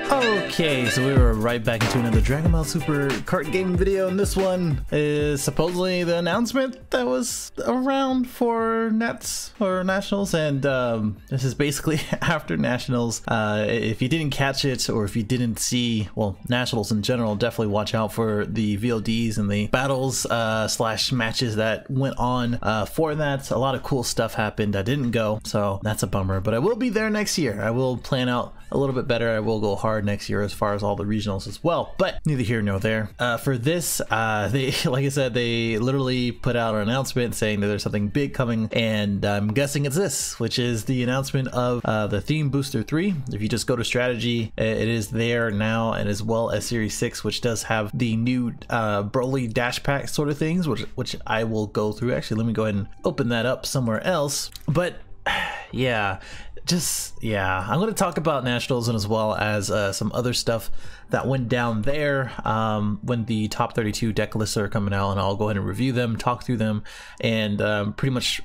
Okay, so we were right back into another Dragon Ball Super card game video, and this one is supposedly the announcement that was around for Nets or Nationals, and this is basically after Nationals. If you didn't catch it, or if you didn't see, well, Nationals in general, definitely watch out for the VODs and the battles slash matches that went on for that. A lot of cool stuff happened. I didn't go, so that's a bummer, but I will be there next year. I will plan out a little bit better. I will go hard next year as far as all the regionals as well, but neither here nor there. For this, they, like I said, they literally put out an announcement saying that there's something big coming, and I'm guessing it's this, which is the announcement of the Theme Booster 3. If you just go to strategy, it is there now, and as well as Series 6, which does have the new Broly dash pack sort of things, which I will go through. Actually, let me go ahead and open that up somewhere else. But yeah, I'm going to talk about Nationals and as well as some other stuff that went down there when the top 32 deck lists are coming out, and I'll go ahead and review them, talk through them, and pretty much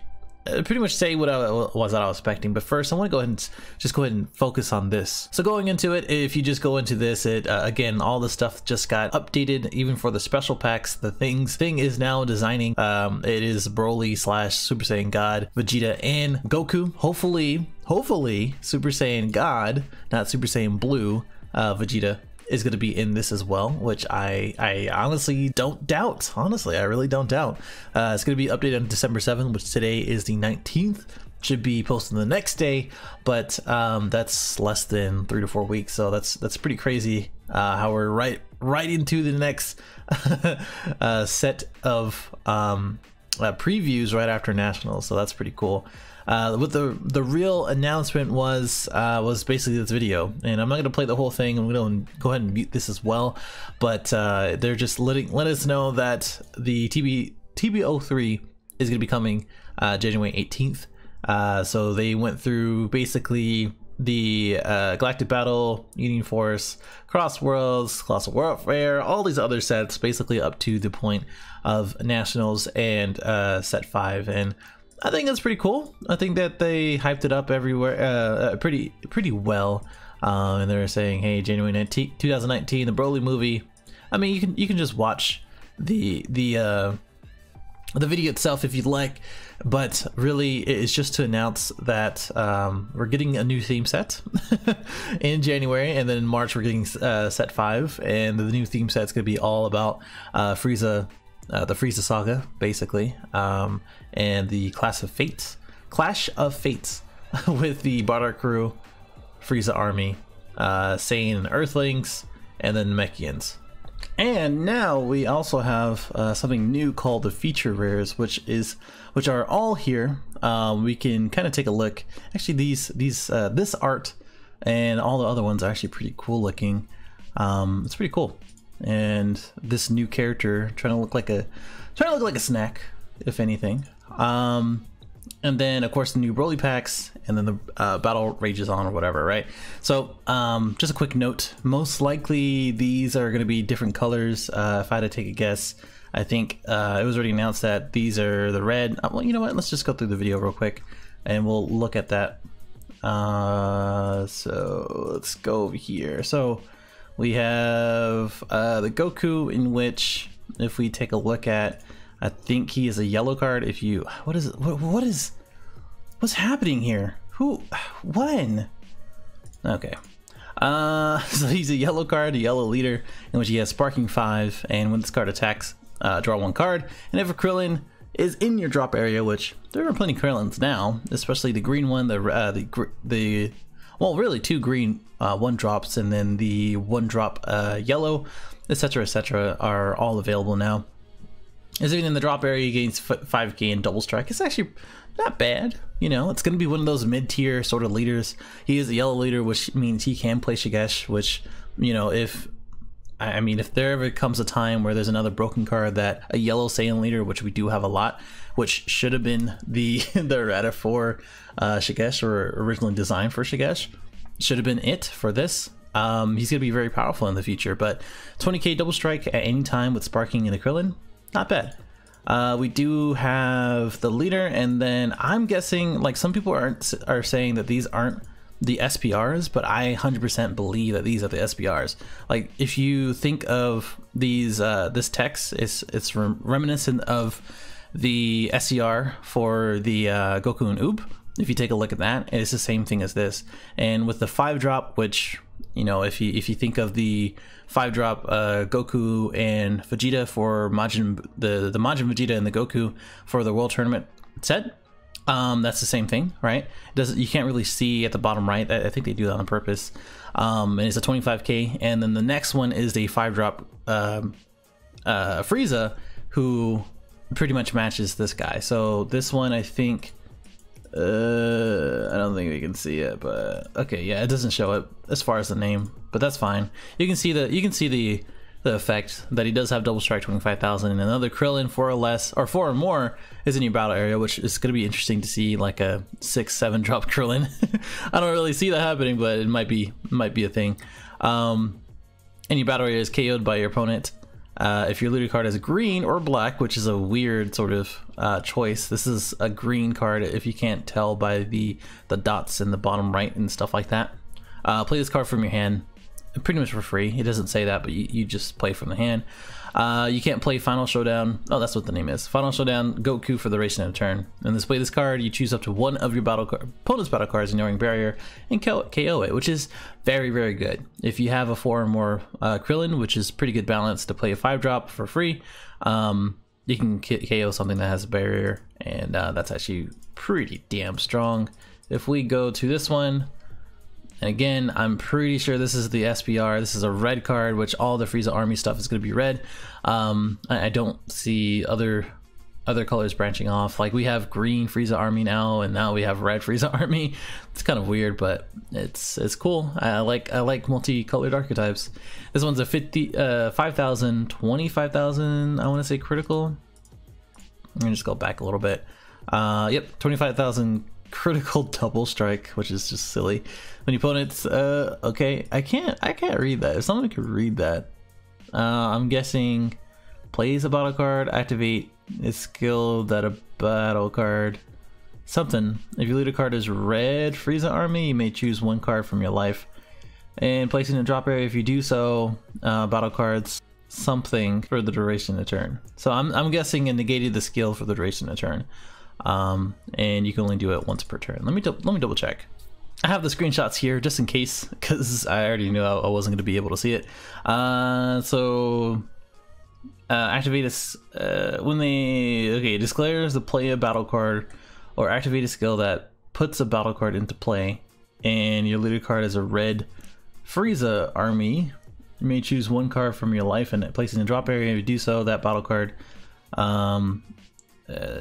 say what I was expecting. But first, I want to go ahead and focus on this. So going into it, if you just go into this, it again, all the stuff just got updated, even for the special packs. The thing is now designing. It is Broly slash Super Saiyan God, Vegeta, and Goku. Hopefully, Super Saiyan God, not Super Saiyan Blue, Vegeta is going to be in this as well, which I honestly don't doubt. Honestly, I really don't doubt. It's going to be updated on December 7th, which today is the 19th. Should be posted the next day, but that's less than 3 to 4 weeks, so that's pretty crazy how we're right into the next set of previews right after Nationals, so that's pretty cool. What the real announcement was basically this video, and I'm not going to play the whole thing. I'm going to go ahead and mute this as well, but they're just let us know that the TB03 is going to be coming January 18th. So they went through basically the Galactic Battle, Union Force, Cross Worlds, Colossal Warfare, all these other sets, basically up to the point of Nationals and set 5, and I think that's pretty cool. I think that they hyped it up everywhere pretty well, and they're saying, hey, January 19, 2019, the Broly movie. I mean, you can just watch the video itself if you'd like, but really it's just to announce that we're getting a new theme set in January, and then in March we're getting set 5, and the new theme set's gonna be all about Frieza. The Frieza saga, basically, and the Clash of Fates with the Bardock crew, Frieza army, Saiyan and Earthlings, and then Namekians. And now we also have something new called the feature rares, which are all here. We can kind of take a look. Actually, this art and all the other ones are actually pretty cool looking. It's pretty cool. And this new character trying to look like a snack, if anything. And then of course the new Broly packs, and then the battle rages on or whatever, right? So just a quick note, most likely these are going to be different colors. If I had to take a guess, I think it was already announced that these are the red. Well, you know what, let's just go through the video real quick and we'll look at that. So let's go over here. So we have the Goku, in which, if we take a look at, I think he is a yellow card. If you, what's happening here? When? Okay. So he's a yellow card, a yellow leader, in which he has Sparking 5, and when this card attacks, draw 1 card. And if a Krillin is in your drop area, which there are plenty of Krillins now, especially the green one, well, really 2 green 1 drops, and then the 1 drop yellow, etc., are all available now. As even in the drop area, he gains 5k in double strike. It's actually not bad, you know. It's going to be one of those mid-tier sort of leaders. He is a yellow leader, which means he can play Shigesh, which, you know, if there ever comes a time where there's another broken card that a yellow Saiyan leader, which we do have a lot, which should have been the errata for Shigesh, or originally designed for Shigesh, should have been it for this. He's going to be very powerful in the future, but 20k double strike at any time with Sparking and a Krillin, not bad. We do have the leader, and then I'm guessing, like, some people are saying that these aren't the SPRs, but I 100% believe that these are the SPRs. Like, if you think of these, this text, it's reminiscent of the SCR for the Goku and Oob. If you take a look at that, it's the same thing as this. And with the 5-drop, which, you know, if you think of the 5-drop Goku and Vegeta for Majin, the Majin Vegeta and the Goku for the World Tournament set, that's the same thing, right? You can't really see at the bottom right. I think they do that on purpose. And it's a 25k, and then the next one is the 5-drop Frieza, who pretty much matches this guy. So this one, I think, I don't think we can see it, but okay, yeah, it doesn't show it as far as the name, but that's fine. You can see the effect that he does have double strike 25,000, and another Krillin 4 or less, or 4 or more, is in your battle area, which is going to be interesting to see, like a 6-7 drop Krillin. I don't really see that happening, but it might be a thing. And your battle area is KO'd by your opponent. If your looted card is green or black, which is a weird sort of choice. This is a green card if you can't tell by the dots in the bottom right and stuff like that. Play this card from your hand, pretty much for free. It doesn't say that, but you just play from the hand. You can't play Final Showdown. Oh, that's what the name is. Final Showdown Goku for the duration of a turn. And display this card, you choose up to one of your opponent's battle cards, ignoring barrier, and KO it, which is very, very good. If you have a 4 or more Krillin, which is pretty good balance to play a 5-drop for free, you can KO something that has a barrier, and that's actually pretty damn strong. If we go to this one, and again, I'm pretty sure this is the SPR. This is a red card, which all the Frieza Army stuff is going to be red. I don't see other colors branching off. Like, we have green Frieza Army now, and now we have red Frieza Army. It's kind of weird, but it's cool. I like multicolored archetypes. This one's a 5,000, 25,000. I want to say critical. Let me just go back a little bit. Yep, 25,000. Critical double strike, which is just silly. When your opponent's okay, I can't read that. If someone could read that, I'm guessing plays a battle card, activate a skill that a battle card, something. If your looted card is red Frieza Army, you may choose one card from your life and place it in a drop area. If you do so, battle cards something for the duration of the turn. So I'm guessing it negated the skill for the duration of the turn. And you can only do it once per turn. Let me double check. I have the screenshots here just in case, because I already knew I wasn't going to be able to see it. Activate when they declares the play a battle card or activate a skill that puts a battle card into play, and your looted card is a red Frieza Army. You may choose one card from your life and place it in a drop area. If you do so, that battle card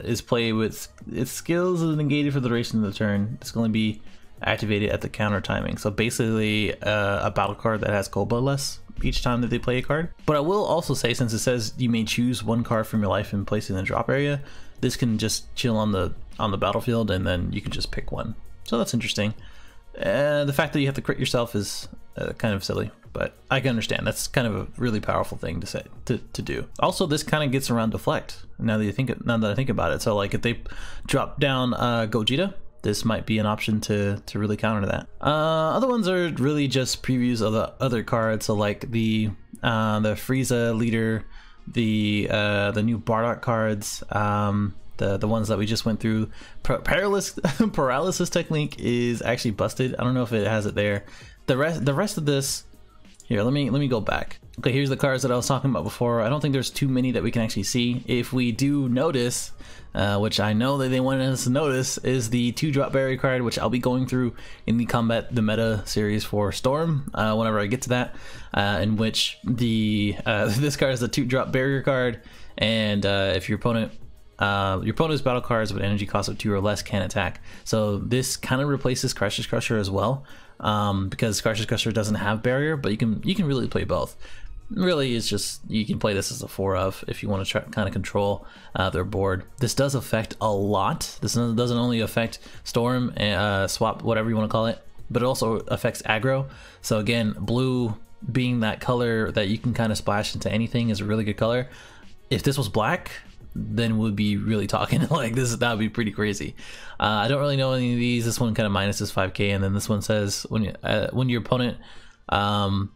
is played with its skills is negated for the duration of the turn. It's going to be activated at the counter timing. So basically a battle card that has cold bloodless each time that they play a card. But I will also say, since it says you may choose one card from your life and place it in the drop area, this can just chill on the battlefield, and then you can just pick one. So that's interesting. The fact that you have to crit yourself is kind of silly, but I can understand. That's kind of a really powerful thing to say to do. Also, this kind of gets around deflect. Now that I think about it, so like if they drop down Gogeta, this might be an option to really counter that. Other ones are really just previews of the other cards. So like the Frieza leader, the new Bardock cards, the ones that we just went through. Paralysis technique is actually busted. I don't know if it has it there. The rest of this, here, let me go back. Okay, here's the cards that I was talking about before. I don't think there's too many that we can actually see. If we do notice, which I know that they wanted us to notice, is the 2-drop barrier card, which I'll be going through in the Meta series for Storm, whenever I get to that, in which this card is a 2-drop barrier card, and if your opponent's battle cards with energy cost of 2 or less can attack. So this kind of replaces Crush's Crusher as well, because Crush's Crusher doesn't have barrier, but you can really play both. Really, it's just you can play this as a 4-of if you want to try kind of control their board. This does affect a lot. This doesn't only affect Storm, Swap, whatever you want to call it, but it also affects aggro. So again, blue being that color that you can kind of splash into anything is a really good color. If this was black, then we'd be really talking. Like this, that would be pretty crazy. I don't really know any of these. This one kind of minuses 5k, and then this one says when your opponent and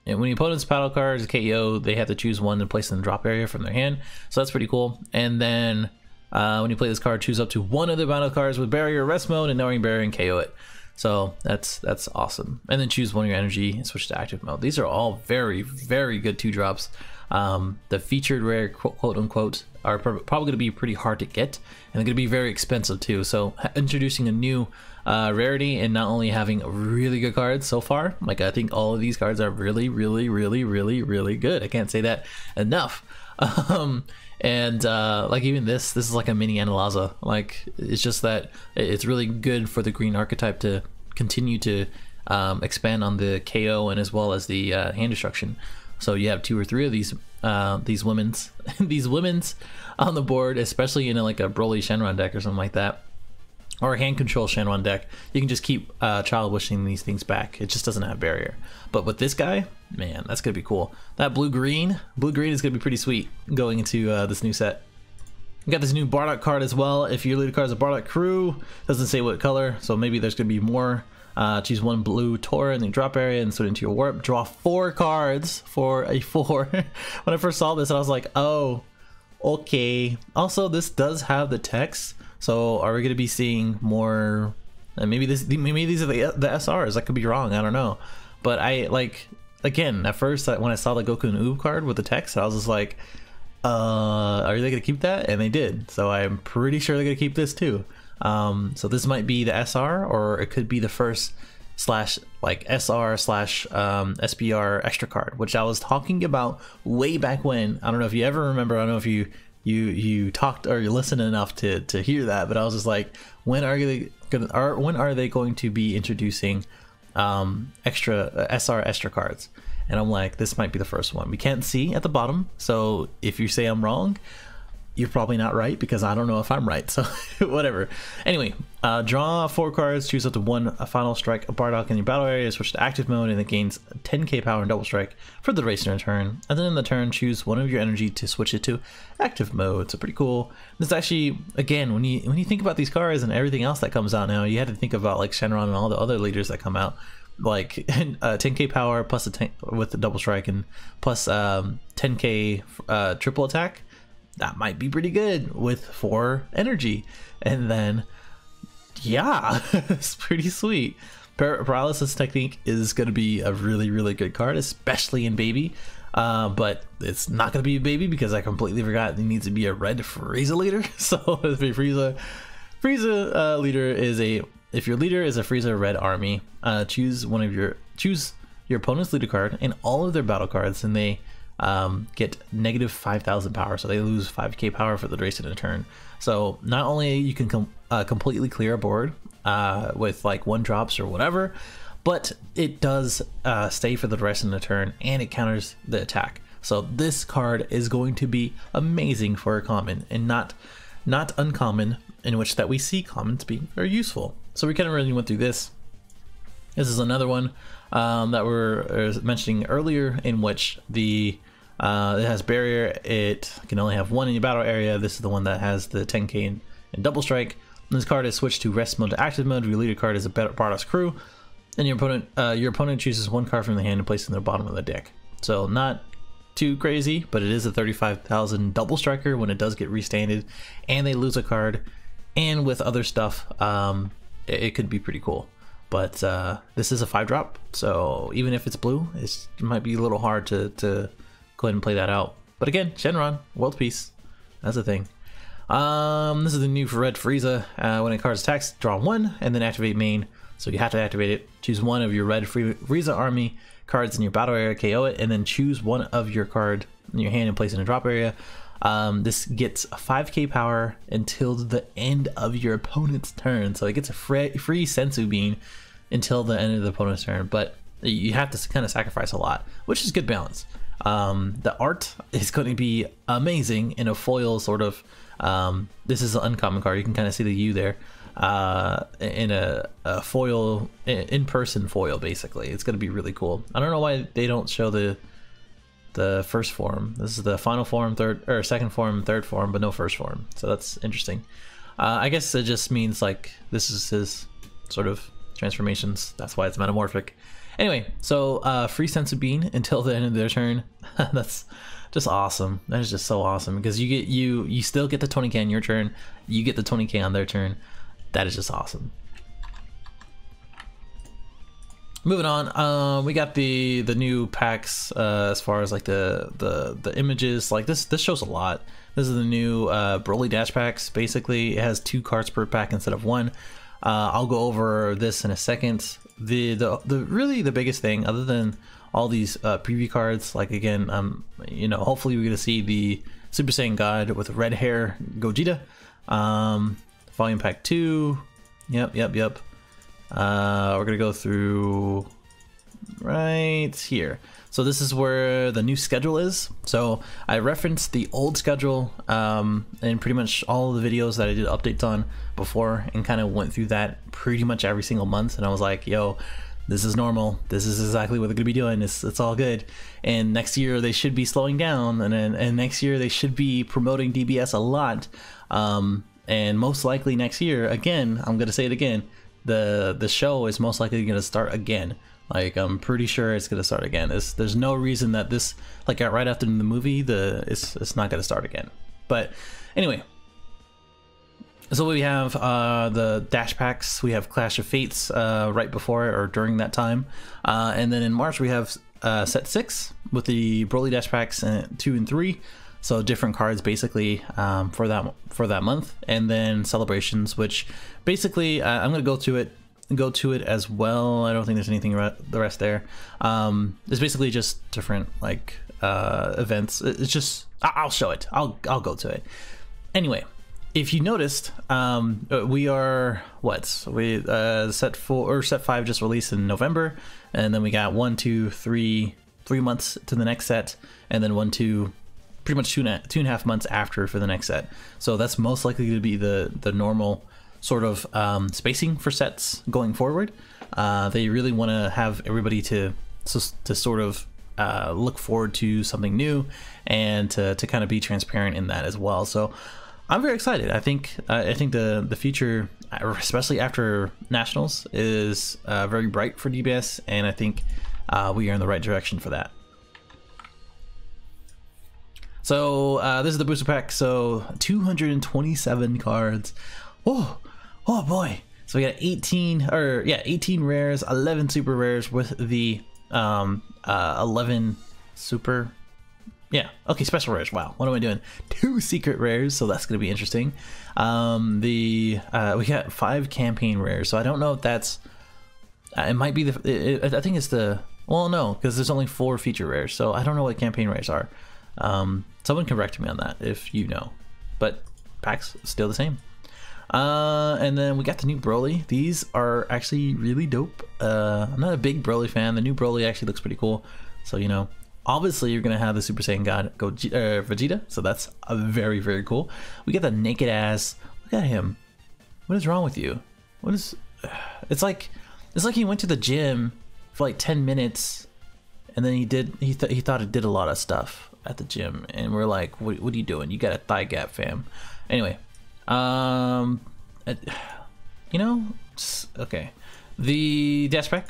when your opponent's battle card is KO, they have to choose one to place in the drop area from their hand. So that's pretty cool. And then when you play this card, choose up to one of the battle cards with barrier or rest mode, and knowing barrier and KO it. So that's awesome. And then choose one of your energy and switch to active mode. These are all very, very good 2-drops. The featured rare, quote unquote, are probably going to be pretty hard to get, and they're going to be very expensive too. So introducing a new rarity and not only having really good cards so far, like I think all of these cards are really, really, really, really, really good. I can't say that enough. And like even this is like a mini Analaza. Like it's just that it's really good for the green archetype to continue to expand on the KO and as well as the hand destruction. So you have 2 or 3 of these women's these women's on the board, especially in like a Broly Shenron deck or something like that, or a hand control Shenron deck. You can just keep child wishing these things back. It just doesn't have barrier. But with this guy, man, that's gonna be cool. That blue-green is gonna be pretty sweet going into this new set. We got this new Bardock card as well. If your leader card is a Bardock crew, doesn't say what color, so maybe there's gonna be more. Choose one blue Tora in the drop area and switch into your warp. Draw 4 cards for a 4. When I first saw this, I was like, oh, okay. Also, this does have the text, so are we gonna be seeing more? Maybe these are the SRs. I could be wrong. I don't know. But I like, again, at first when I saw the Goku and Oob card with the text, I was just like, are they gonna keep that? And they did. So I'm pretty sure they're gonna keep this too. So this might be the SR, or it could be the first slash like SR slash SBR extra card, which I was talking about way back when. I don't know if you ever remember. I don't know if you talked or you listened enough to hear that, but I was just like, when are they going to be introducing extra SR extra cards? And I'm like, this might be the first one. We can't see at the bottom, so if you say I'm wrong, you're probably not right, because I don't know if I'm right, so whatever. Anyway, draw 4 cards, choose up to one final strike, a Bardock in your battle area, switch to active mode, and it gains 10k power and double strike for the duration of turn. And then in the turn, choose one of your energy to switch it to active mode. So pretty cool. This actually, again, when you think about these cards and everything else that comes out now, you had to think about like Shenron and all the other leaders that come out. Like 10k power plus a 10 with the double strike and plus 10k triple attack. That might be pretty good with 4 energy. And then, yeah, it's pretty sweet. Paralysis Technique is going to be a really, really good card, especially in Baby. But it's not going to be a Baby because I completely forgot it needs to be a red Frieza leader. So if a Frieza leader is if your leader is a Frieza red army, choose your opponent's leader card and all of their battle cards, and they get negative 5,000 power, so they lose 5k power for the duration of the turn. So not only you can completely clear a board with like 1-drops or whatever, but it does stay for the rest of the turn, and it counters the attack. So this card is going to be amazing for a common, and not uncommon, in which that we see commons being very useful. So we kind of really went through this. This is another one that we're mentioning earlier, in which it has barrier. It can only have 1 in your battle area. This is the one that has the 10k and double strike. And this card is switched to rest mode to active mode. Your leader card is a Bardock's crew, and your opponent chooses 1 card from the hand and places it in the bottom of the deck. So not too crazy, but it is a 35,000 double striker when it does get restanded, and they lose a card. And with other stuff, it could be pretty cool. But this is a 5-drop, so even if it's blue, it might be a little hard to go ahead and play that out. But again, Shenron, world peace, that's the thing. This is the new for red Frieza. When a card attacks, draw 1 and then activate main. So you have to activate it. Choose one of your red Frieza army cards in your battle area, KO it, and then choose one of your card in your hand and place it in a drop area. This gets 5k power until the end of your opponent's turn, so it gets a free Sensu Bean until the end of the opponent's turn, but you have to kind of sacrifice a lot, which is good balance. The art is going to be amazing in a foil sort of. This is an uncommon card. You can kind of see the U there in a foil, in-person foil. Basically, it's going to be really cool. I don't know why they don't show the the first form. This is the final form, second form, third form, but no first form. So that's interesting. I guess it just means like this is his sort of transformations. That's why it's metamorphic. Anyway, so free sensu bean until the end of their turn. That's just awesome. That is just so awesome because you get you still get the 20k on your turn. You get the 20k on their turn. That is just awesome. Moving on, we got the new packs as far as like the images. Like this shows a lot. This is the new Broly Dash packs. Basically, it has 2 cards per pack instead of 1. I'll go over this in a second. The really the biggest thing, other than all these preview cards, like again, you know, hopefully we're gonna see the Super Saiyan God with red hair Gogeta, Volume Pack 2. Yep. We're gonna go through right here. So this is where the new schedule is. So I referenced the old schedule in pretty much all of the videos that I did updates on before, and kind of went through that pretty much every single month. And I was like, yo, this is normal. This is exactly what they're gonna be doing. It's all good. And next year they should be slowing down, and next year they should be promoting DBS a lot. And most likely next year, again, I'm gonna say it again, the show is most likely gonna start again. Like I'm pretty sure it's gonna start again. There's no reason that this, like right after the movie, it's not gonna start again. But anyway, so we have the Dash packs. We have Clash of Fates right before or during that time, and then in March we have set 6 with the Broly Dash packs 2 and 3. So different cards basically for that month, and then celebrations, which basically I'm gonna go to it as well. I don't think there's anything the rest there. It's basically just different like events. It's just I'll show it. I'll go to it. Anyway, if you noticed, we are set 4 or set 5 just released in November, and then we got 1, 2, 3 months to the next set, and then 1, 2. Pretty much 2.5 months after for the next set. So that's most likely to be the normal sort of spacing for sets going forward. They really want to have everybody to sort of look forward to something new, and to kind of be transparent in that as well. So I'm very excited. I think the future, especially after Nationals, is very bright for DBS, and I think we are in the right direction for that. So this is the booster pack. So 227 cards. Oh boy. So we got 18 rares, 11 super rares with the 11 super. Yeah, okay, special rares. Wow, what am I doing? 2 secret rares, so that's gonna be interesting. We got 5 campaign rares. So I don't know if that's. It might be I think it's the. Well, no, because there's only 4 feature rares. So I don't know what campaign rares are. Someone correct me on that if you know, but packs still the same. And then we got the new Broly. These are actually really dope. I'm not a big Broly fan. The new Broly actually looks pretty cool. So, you know, obviously you're gonna have the Super Saiyan God Vegeta, so that's a very, very cool. We got the naked ass. Look at him. What is wrong with you? What is? It's like he went to the gym for like 10 minutes, and then he thought it did a lot of stuff at the gym, and we're like, what are you doing? You got a thigh gap, fam. Anyway, you know, okay. The dash pack,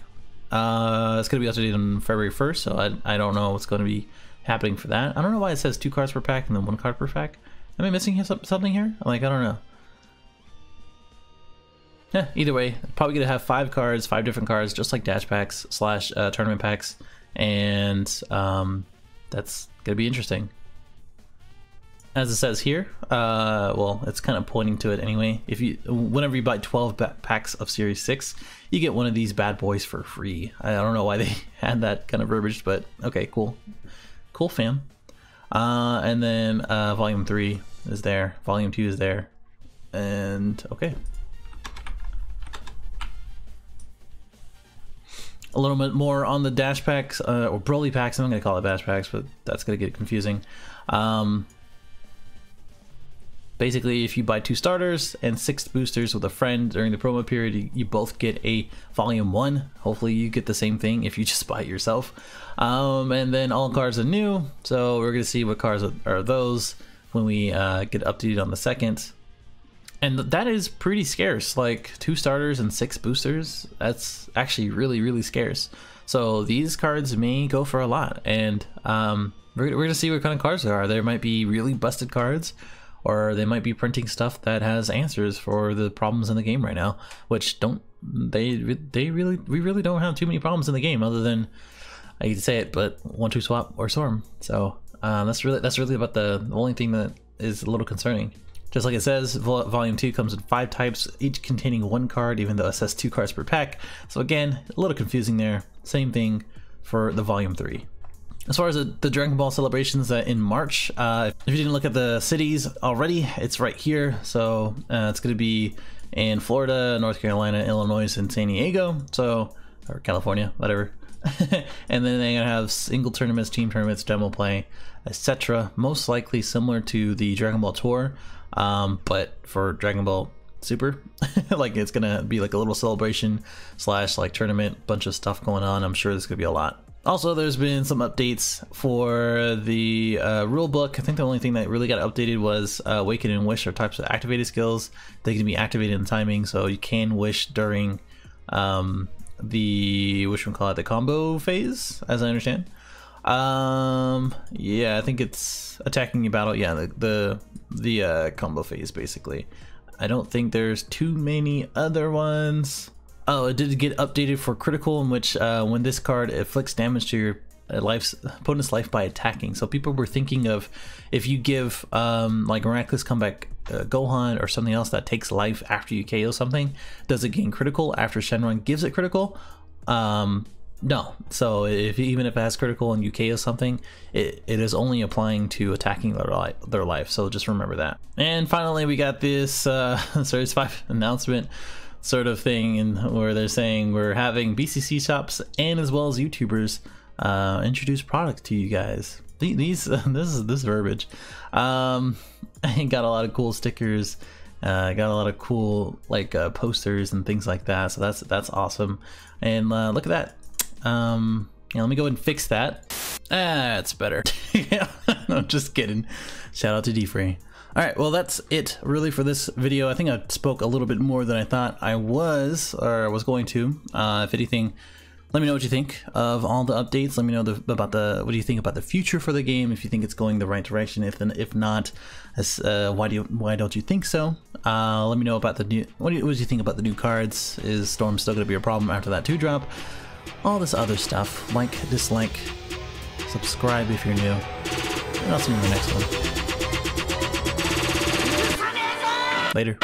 it's gonna be updated on February 1st, so I don't know what's gonna be happening for that. I don't know why it says 2 cards per pack and then 1 card per pack. Am I missing something here? Like, I don't know. Yeah, either way, probably gonna have 5 cards, 5 different cards, just like dash packs / tournament packs, and that's gonna be interesting. As it says here, well, it's kind of pointing to it anyway. Whenever you buy 12 packs of Series 6, you get one of these bad boys for free. I don't know why they had that kind of verbiage, but okay, cool, fam. And then Volume 3 is there, Volume 2 is there, and okay. A little bit more on the dash packs, or Broly packs. I'm not gonna call it dash packs, but that's gonna get confusing. Basically, if you buy 2 starters and 6 boosters with a friend during the promo period, you both get a volume 1. Hopefully you get the same thing if you just buy it yourself. And then all cards are new, so we're gonna see what cards are those when we get updated on the 2nd. And that is pretty scarce, like 2 starters and 6 boosters. That's actually really scarce. So these cards may go for a lot, and we're gonna see what kind of cards there are. There might be really busted cards, or they might be printing stuff that has answers for the problems in the game right now, which we really don't have too many problems in the game, other than, I hate to say it, but 1-2 swap or storm. So that's really about the only thing that is a little concerning. Just like it says, Volume 2 comes in 5 types, each containing 1 card, even though it says 2 cards per pack. So again, a little confusing there. Same thing for the Volume 3. As far as the Dragon Ball celebrations in March, if you didn't look at the cities already, it's right here. So it's going to be in Florida, North Carolina, Illinois, and San Diego. So, or California, whatever. And then they're going to have single tournaments, team tournaments, demo play, etc. Most likely similar to the Dragon Ball Tour. But for Dragon Ball Super, like it's gonna be like a little celebration / like tournament, bunch of stuff going on. I'm sure there's gonna be a lot. Also, there's been some updates for the rule book. I think the only thing that really got updated was Awaken and Wish are types of activated skills. They can be activated in timing, so you can wish during the combo phase, as I understand. Yeah, I think it's attacking your battle. Yeah, the combo phase, basically. I don't think there's too many other ones. Oh, it did get updated for critical, in which when this card inflicts damage to your opponent's life by attacking. So people were thinking of, if you give like Miraculous Comeback Gohan or something else that takes life after you KO something, does it gain critical after Shenron gives it critical? No. So even if it has critical and you KO something, it is only applying to attacking their life. So just remember that. And finally, we got this Series 5 announcement sort of thing, where they're saying we're having BCC shops and as well as YouTubers introduce products to you guys. This verbiage. I got a lot of cool stickers. Got a lot of cool like posters and things like that. So that's awesome. And look at that. Yeah, let me go ahead and fix that. It's better. Yeah, no, just kidding. Shout out to D-Free. All right, well, that's it really for this video. I think I spoke a little bit more than I thought I was going to. If anything, let me know what you think of all the updates. Let me know what do you think about the future for the game, if you think it's going the right direction. If not, why don't you think so? Let me know about the new. What do you think about the new cards? Is Storm still going to be a problem after that 2-drop? All this other stuff. Like, dislike, subscribe if you're new, and I'll see you in the next one. Later.